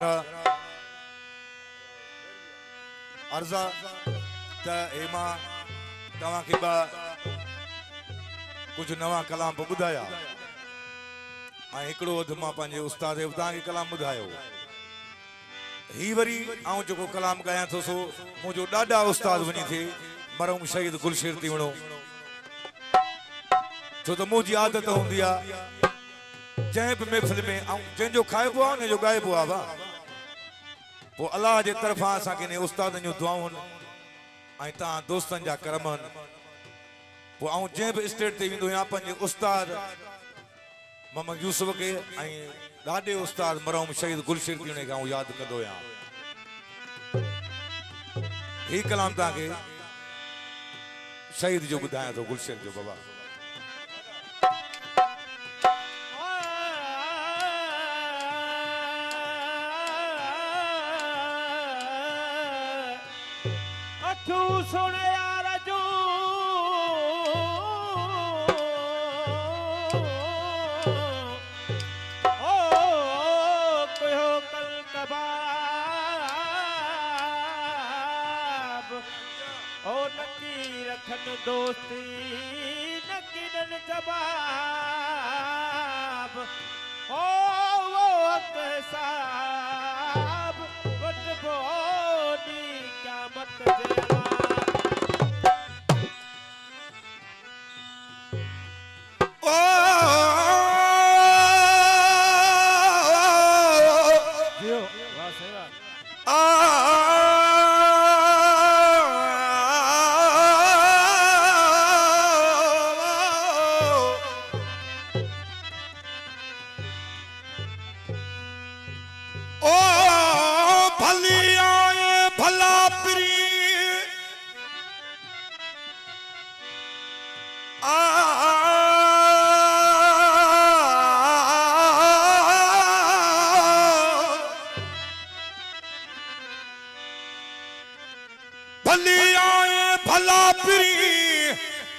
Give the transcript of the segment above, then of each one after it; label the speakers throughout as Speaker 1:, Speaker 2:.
Speaker 1: अर्जा त हेमा तवा के कुछ नवा कलाम बुधाया एकड़ो अध मां पंहिंजे उस्ताद उतां के कलाम बुधायो ही वरी आऊं जो कलाम गाया थो सो मुझो डाडा उस्ताद वनी थे मरहूम शहीद गुलशेर तीवणो छो तो मुझी आदत होंदी आ जंहिं बि महफ़िल में जंहिंजो खाइबो आहे उनजो ॻाइबो आहे वाह वो अल्लाह जे तरफां असांखे इन उस्तादनि जूं दुआऊं ऐं तव्हां दोस्तनि जा करम पोइ आऊं जंहिं बि स्टेज ते वेंदो आहियां पंहिंजे उस्ताद मोहम्मद यूसुफ खे ऐं ॾाढे उस्ताद मरहूम शहीद गुलशेर तीवणे खे आऊं यादि कंदो आहियां। ही कलाम तव्हांखे शहीद जो ॿुधायां थो गुलशेर जो बाबा
Speaker 2: सुने यार जो ओ कहो कल कबाब ओ नकी रखन दोस्ती नकी दन जवाब ओ वो साहब वट बोनी क्या मत जेला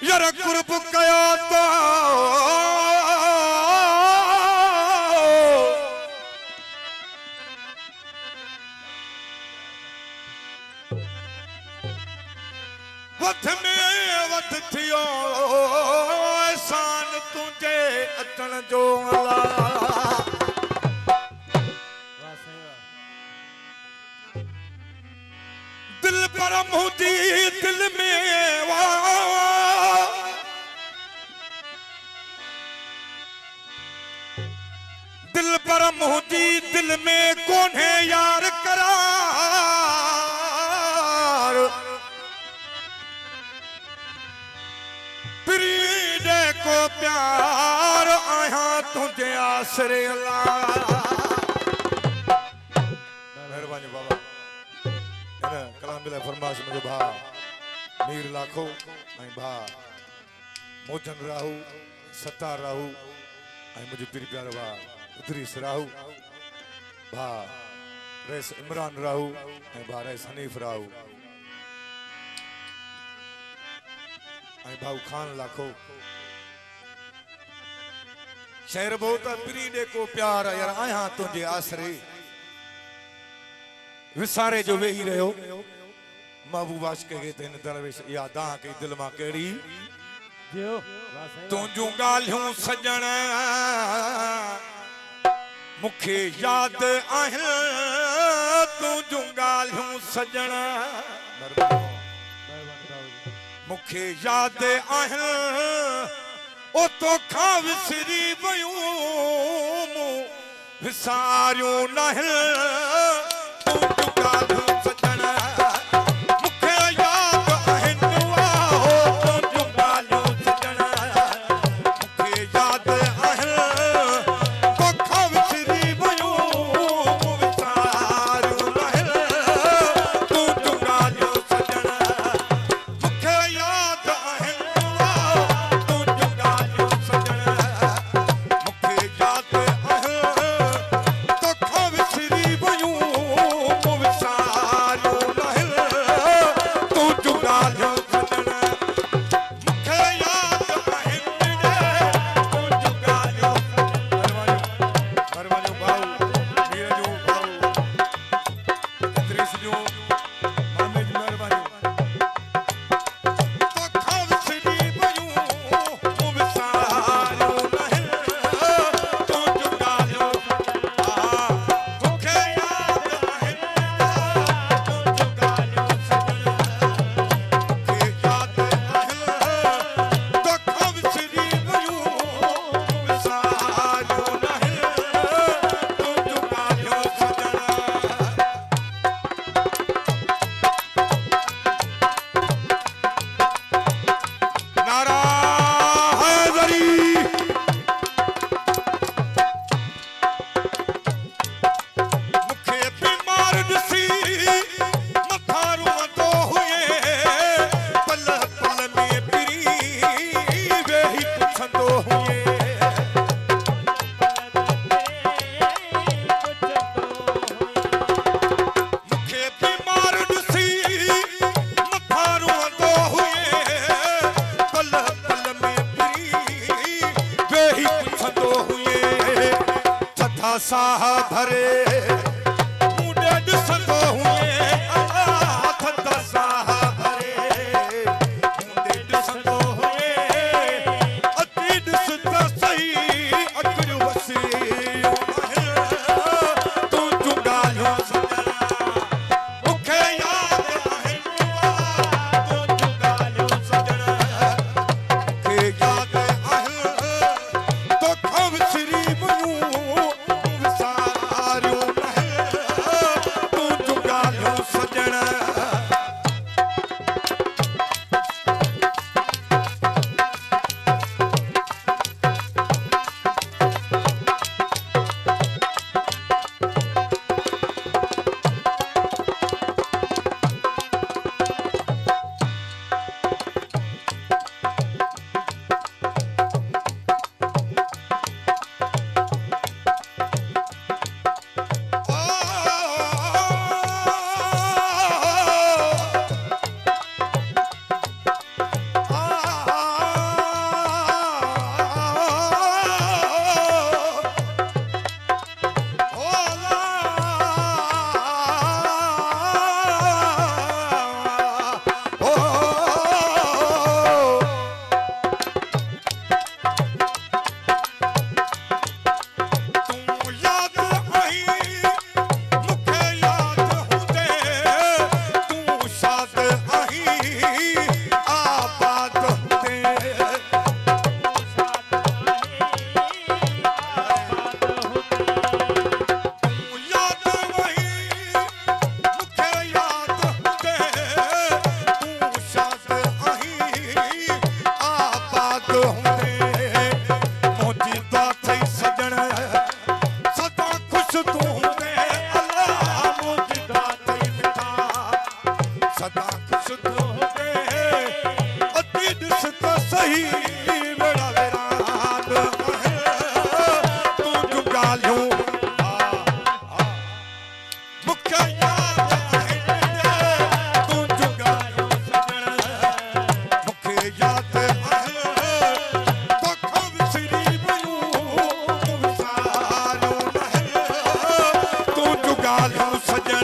Speaker 2: यार कुर्ब कया तो वथ में वथ थियो एहसान तुझे अचण जो अल्लाह दिल पर मोदी दिल में मोदी दिल में कौन है यार करार प्रीडे को प्यार आया तुझे आसरे अल्लाह मेहरबानी बाबा कलाम बिला फरमाश मुझे भा मीर लाखो भा मोचन राहू सत्तार राहू मुझे पीर प्यार भा इदरीस राहू भा रईस इमरान राहू भा रईस हनीफ राहू भाऊ खान लाखो शहर बहुत प्रीडे को प्यार यार आया तुझे आसरे विसारे जो वेही रहो महबूब आशिक के तेन दरवेश यादा के दिल मां केड़ी तुझू गालियों सजण मुखे याद आहिन तुझू गालियों सजण मुखे याद आहिन ओ तो खा विसरी वयूं विसारियो नहिल
Speaker 1: City
Speaker 2: साह भरे मुंडे ॾिसंदो हुए अनाथ त साह भरे मुंडे ॾिसंदो हुए अति ॾिस त सही अकुर वसी तूं जूं ॻाल्हियूं सॼणा मूंखे यादि आहिनि तूं जूं ॻाल्हियूं सॼणा मूंखे यादि आहिनि तोखां विसरी वञूं विसारियूं तूं जूं ॻाल्हियूं सॼणा सजन